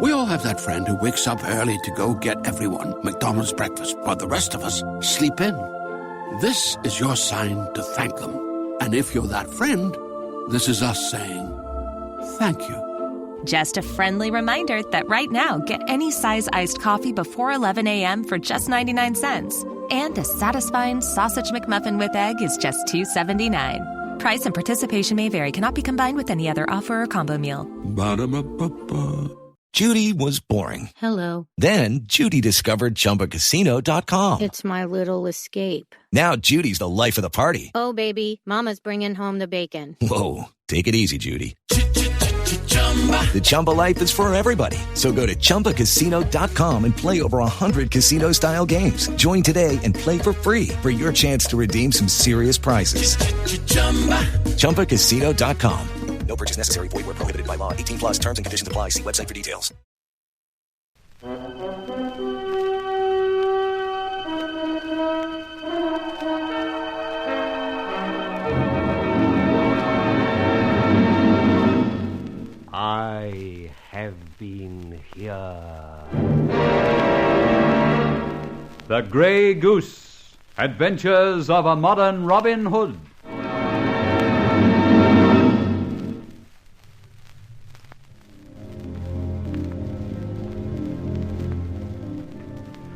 We all have that friend who wakes up early to go get everyone McDonald's breakfast, while the rest of us sleep in. This is your sign to thank them. And if you're that friend, this is us saying thank you. Just a friendly reminder that right now, get any size iced coffee before 11 a.m. for just 99 cents. And a satisfying sausage McMuffin with egg is just $2.79. Price and participation may vary. Cannot be combined with any other offer or combo meal. Ba-da-ba-ba-ba. Judy was boring. Hello. Then Judy discovered ChumbaCasino.com. It's my little escape. Now Judy's the life of the party. Oh, baby, mama's bringing home the bacon. Whoa, take it easy, Judy. The Chumba life is for everybody. So go to ChumbaCasino.com and play over 100 casino-style games. Join today and play for free for your chance to redeem some serious prizes. ChumbaCasino.com. No purchase necessary. Void where prohibited by law. 18 plus terms and conditions apply. See website for details. I have been here. The Grey Goose, Adventures of a Modern Robin Hood.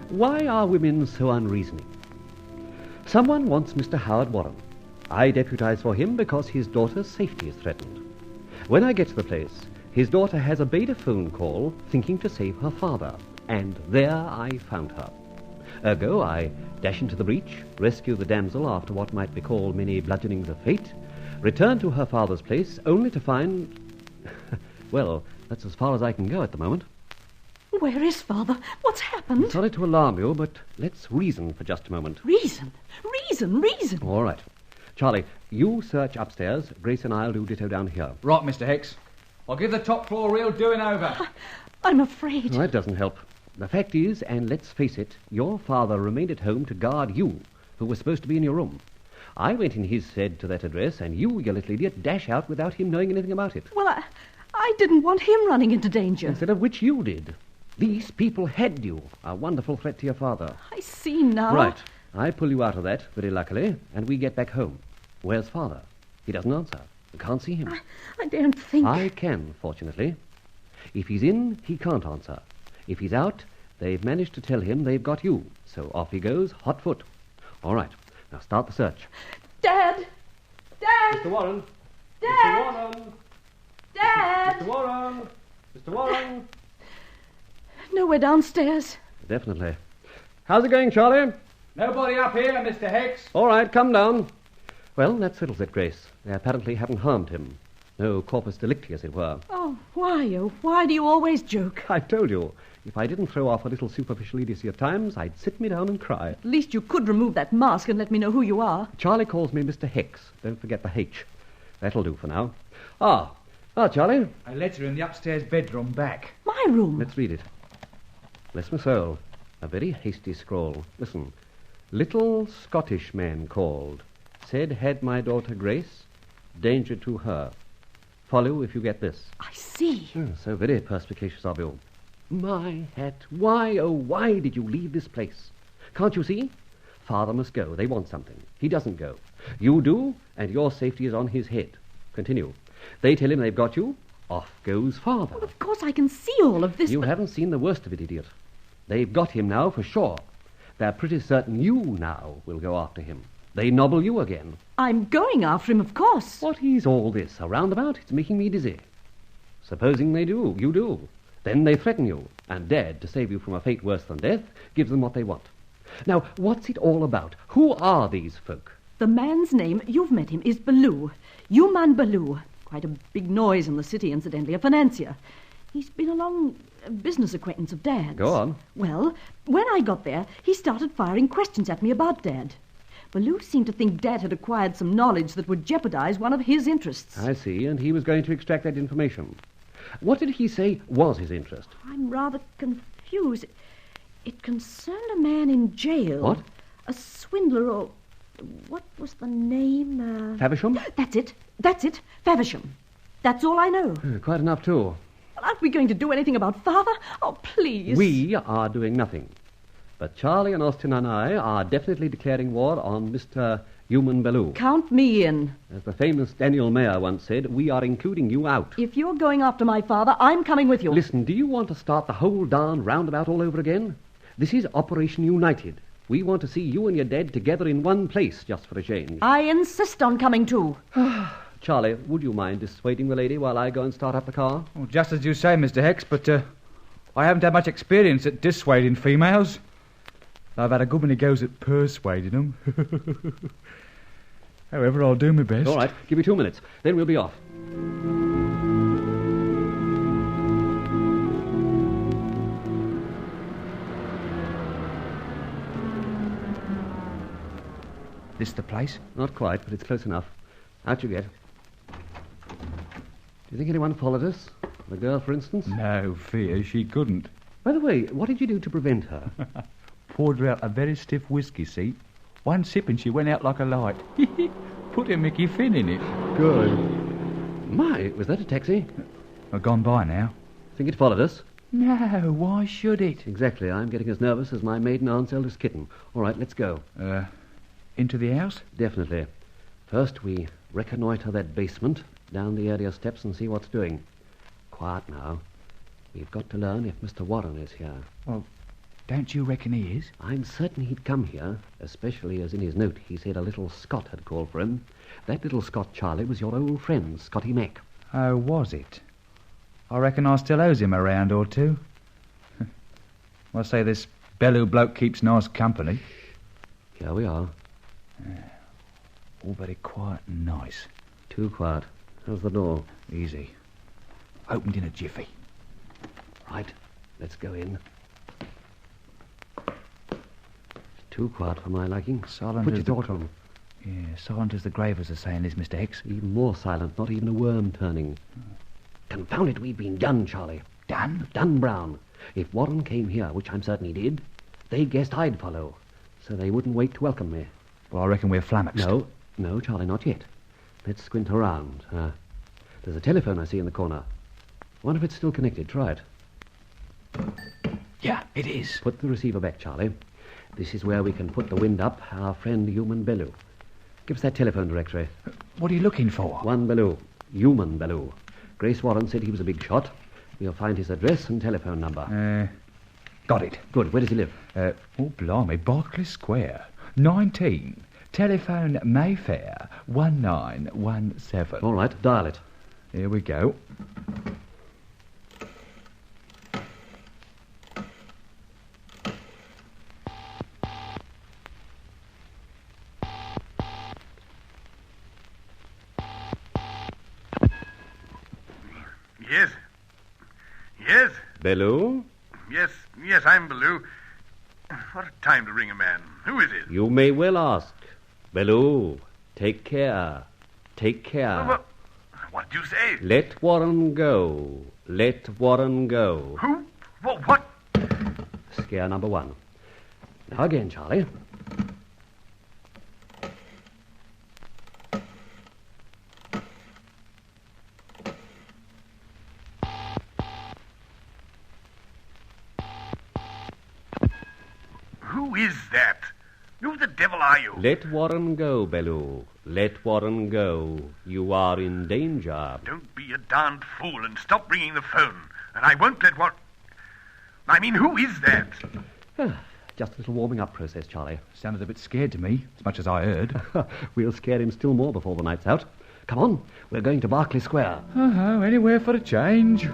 Why are women so unreasoning? Someone wants Mr. Howard Warren. I deputize for him because his daughter's safety is threatened. When I get to the place, his daughter has obeyed a phone call thinking to save her father, and there I found her. Ergo, I dash into the breach, rescue the damsel after what might be called many bludgeonings of fate, return to her father's place, only to find... well, that's as far as I can go at the moment. Where is Father? What's happened? Sorry to alarm you, but let's reason for just a moment. Reason? Reason? All right. Charlie, you search upstairs. Grace and I'll do ditto down here. Right, Mr. Hicks. I'll give the top floor a real doing over. I'm afraid. That doesn't help. The fact is, and let's face it, your father remained at home to guard you, who was supposed to be in your room. I went in his head to that address, and you little idiot, dash out without him knowing anything about it. Well, I didn't want him running into danger. Instead of which you did. These people had you, a wonderful threat to your father. I see now. Right. I pull you out of that, very luckily, and we get back home. Where's Father? He doesn't answer. I can't see him. I daren't think. I can, fortunately. If he's in, he can't answer. If he's out, they've managed to tell him they've got you. So off he goes, hot foot. All right. Now start the search. Dad! Mr. Warren! Dad! Mr. Warren! Dad! Mr. Warren! Mr. Warren! Nowhere downstairs. Definitely. How's it going, Charlie? Nobody up here, Mr. Hicks. All right, come down. Well, that settles it, Grace. They apparently haven't harmed him. No corpus delicti, as it were. Oh, why do you always joke? I told you, if I didn't throw off a little superficial idiocy at times, I'd sit me down and cry. At least you could remove that mask and let me know who you are. Charlie calls me Mr. Hicks. Don't forget the H. That'll do for now. Ah, Charlie. A letter in the upstairs bedroom back. My room. Let's read it. Bless my soul. A very hasty scrawl. Listen. Little Scottish man called. Said had my daughter Grace. Danger to her. Follow if you get this. I see. So very perspicacious of you. My hat. Why, oh, why did you leave this place? Can't you see? Father must go. They want something. He doesn't go. You do, and your safety is on his head. Continue. They tell him they've got you. Off goes Father. Well, of course I can see all of this, You but... haven't seen the worst of it, idiot. They've got him now for sure. They're pretty certain you now will go after him. They nobble you again. I'm going after him, of course. What is all this? A roundabout? It's making me dizzy. Supposing they do, you do. Then they threaten you, and Dad, to save you from a fate worse than death, gives them what they want. Now, what's it all about? Who are these folk? The man's name, you've met him, is Baloo. Human Baloo. Quite a big noise in the city, incidentally, a financier. He's been a long business acquaintance of Dad's. Go on. Well, when I got there, he started firing questions at me about Dad. Baloo seemed to think Dad had acquired some knowledge that would jeopardize one of his interests. I see, and he was going to extract that information. What did he say was his interest? I'm rather confused. It concerned a man in jail. What? A swindler or... What was the name? Faversham? That's it. Faversham. That's all I know. Quite enough, too. Well, aren't we going to do anything about Father? Oh, please. We are doing nothing. But Charlie and Austin and I are definitely declaring war on Mr. Human Ballou. Count me in. As the famous Daniel Mayer once said, we are including you out. If you're going after my father, I'm coming with you. Listen, do you want to start the whole darn roundabout all over again? This is Operation United. We want to see you and your dad together in one place, just for a change. I insist on coming too. Charlie, would you mind dissuading the lady while I go and start up the car? Well, just as you say, Mr. Hex, but I haven't had much experience at dissuading females. I've had a good many goes at persuading them. However, I'll do my best. All right, give me 2 minutes, then we'll be off. This the place? Not quite, but it's close enough. Out you get. Do you think anyone followed us? The girl, for instance? No fear, she couldn't. By the way, what did you do to prevent her? Poured her out a very stiff whiskey, see? One sip and she went out like a light. Put a Mickey Finn in it. Good. My, was that a taxi? I've gone by now. Think it followed us? No, why should it? Exactly. I'm getting as nervous as my maiden aunt's eldest kitten. All right, let's go. Into the house? Definitely. First, we reconnoitre that basement, down the area steps and see what's doing. Quiet now. We've got to learn if Mr. Warren is here. Well, don't you reckon he is? I'm certain he'd come here, especially as in his note he said a little Scot had called for him. That little Scot, Charlie, was your old friend, Scotty Mac. Oh, was it? I reckon I still owes him a round or two. I say this Ballou bloke keeps nice company. Here we are. All very quiet and nice. Too quiet. How's the door? Easy. Opened in a jiffy. Right, let's go in. Too quiet for my liking. Silent Put as your door on. Yeah, silent as the grave, as the saying is, Mr. Hicks. Even more silent, not even a worm turning. Confound it, we've been done, Charlie. Done? Done, Brown. If Warren came here, which I'm certain he did, they guessed I'd follow, so they wouldn't wait to welcome me. Well, I reckon we're flummoxed. No, Charlie, not yet. Let's squint around. There's a telephone I see in the corner. Wonder if it's still connected. Try it. Yeah, it is. Put the receiver back, Charlie. This is where we can put the wind up our friend Human Ballou. Give us that telephone directory. What are you looking for? One Ballou. Human Ballou. Grace Warren said he was a big shot. We'll find his address and telephone number. Got it. Good. Where does he live? Oh, blimey, Berkeley Square. 19. Telephone Mayfair. 1917. All right, dial it. Here we go. Yes? Yes? Ballou? Yes, I'm Ballou. What a time to ring a man. Who is it? You may well ask. Ballou, take care. Take care. What do you say? Let Warren go. Let Warren go. Who? What? Scare number one. Now again, Charlie. Who is that? Who the devil are you? Let Warren go, Ballou. Let Warren go. You are in danger. Don't be a darned fool and stop ringing the phone. And I won't let I mean, who is that? Just a little warming up process, Charlie. Sounded a bit scared to me, as much as I heard. We'll scare him still more before the night's out. Come on, we're going to Berkeley Square. Anywhere for a change.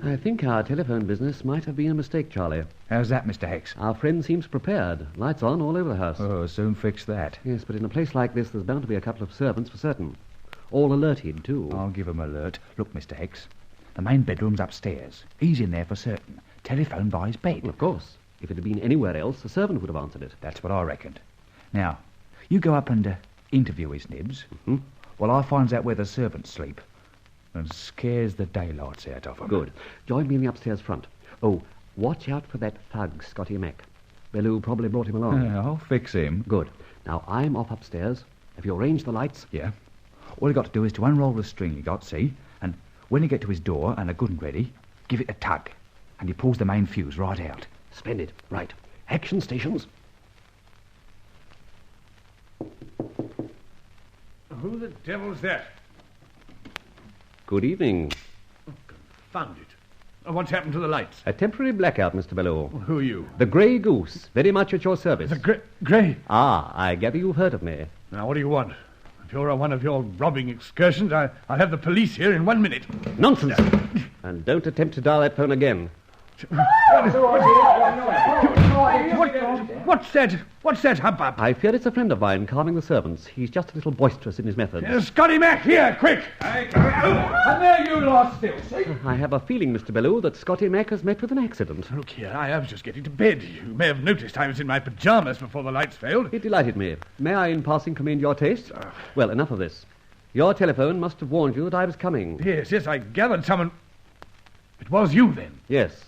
I think our telephone business might have been a mistake, Charlie. How's that, Mr. Hex? Our friend seems prepared. Lights on all over the house. Oh, soon fix that. Yes, but in a place like this, there's bound to be a couple of servants for certain. All alerted, too. I'll give 'em alert. Look, Mr. Hex, the main bedroom's upstairs. He's in there for certain. Telephone by his bed. Well, of course. If it had been anywhere else, a servant would have answered it. That's what I reckoned. Now, you go up and interview his nibs, Mm-hmm. while I finds out where the servants sleep and scares the daylights out of 'em. Good. Join me in the upstairs front. Oh, watch out for that thug, Scotty Mac. Ballou probably brought him along. I'll fix him. Good. Now, I'm off upstairs. Have you arranged the lights? Yeah. All you got to do is to unroll the string you got, see? And when you get to his door and a good and ready, give it a tug. And he pulls the main fuse right out. Splendid. Right. Action stations. Who the devil's that? Good evening. Confound it. What's happened to the lights? A temporary blackout, Mr. Bellew. Who are you? The Grey Goose. Very much at your service. The Grey? Ah, I gather you've heard of me. Now, what do you want? If you're on one of your robbing excursions, I'll have the police here in 1 minute. Nonsense! And don't attempt to dial that phone again. What's that? What's that hubbub? I fear it's a friend of mine calming the servants. He's just a little boisterous in his methods. Scotty Mac, here, quick! And there you lost still, see? I have a feeling, Mr. Bellew, that Scotty Mac has met with an accident. Look here, I was just getting to bed. You may have noticed I was in my pyjamas before the lights failed. It delighted me. May I, in passing, commend your taste? Well, enough of this. Your telephone must have warned you that I was coming. Yes, I gathered someone... It was you, then? Yes.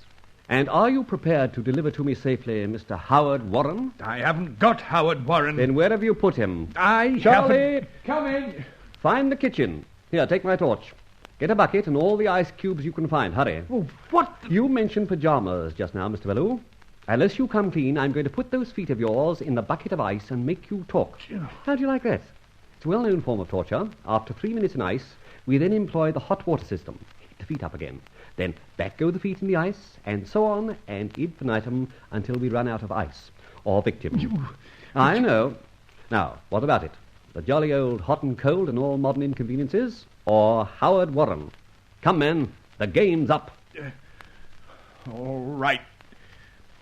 And are you prepared to deliver to me safely Mr. Howard Warren? I haven't got Howard Warren. Then where have you put him? Charlie! Haven't... Come in. Find the kitchen. Here, take my torch. Get a bucket and all the ice cubes you can find. Hurry. Oh, what? You mentioned pyjamas just now, Mr. Bellew. Unless you come clean, I'm going to put those feet of yours in the bucket of ice and make you talk. How do you like that? It's a well-known form of torture. After 3 minutes in ice, we then employ the hot water system. Heat the feet up again. Then back go the feet in the ice, and so on, and infinitum until we run out of ice. Or victim. I know. Now, what about it? The jolly old hot and cold and all modern inconveniences? Or Howard Warren? Come, man, the game's up. All right.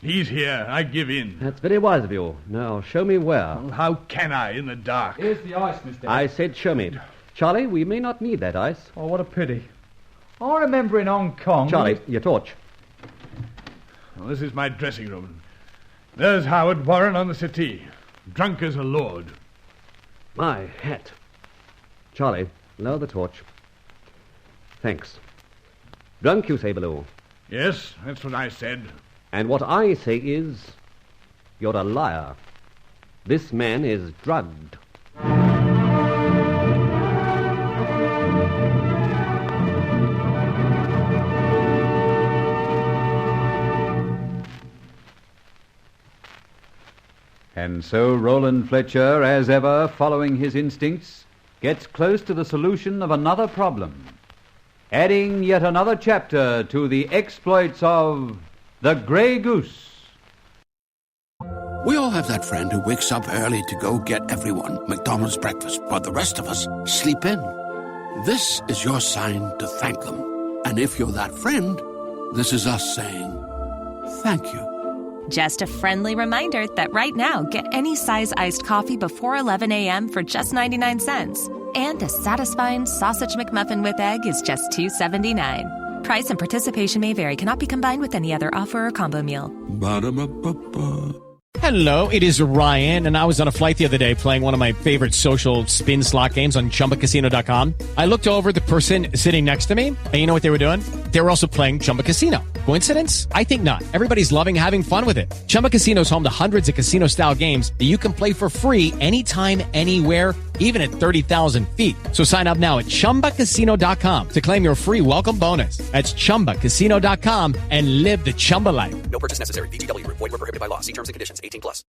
He's here. I give in. That's very wise of you. Now, show me where. Well, how can I in the dark? Here's the ice, Mr. I said show me. Charlie, we may not need that ice. Oh, what a pity. I remember in Hong Kong... Charlie, your torch. Well, this is my dressing room. There's Howard Warren on the settee, drunk as a lord. My hat. Charlie, lower the torch. Thanks. Drunk, you say, Bellew? Yes, that's what I said. And what I say is, you're a liar. This man is drugged. And so Rolland Fletcher, as ever, following his instincts, gets close to the solution of another problem, adding yet another chapter to the exploits of the Grey Goose. We all have that friend who wakes up early to go get everyone McDonald's breakfast, while the rest of us sleep in. This is your sign to thank them. And if you're that friend, this is us saying thank you. Just a friendly reminder that right now, get any size iced coffee before 11 a.m. for just 99 cents. And a satisfying sausage McMuffin with egg is just $2.79. Price and participation may vary. Cannot be combined with any other offer or combo meal. Ba-da-ba-ba-ba. Hello, it is Ryan, and I was on a flight the other day playing one of my favorite social spin slot games on chumbacasino.com. I looked over at the person sitting next to me, and you know what they were doing? They were also playing Chumba Casino. Coincidence? I think not. Everybody's loving having fun with it. Chumba Casino is home to hundreds of casino-style games that you can play for free anytime, anywhere, even at 30,000 feet. So sign up now at chumbacasino.com to claim your free welcome bonus. That's chumbacasino.com and live the Chumba life. No purchase necessary. VGW. Void where prohibited by law. See terms and conditions. 18+.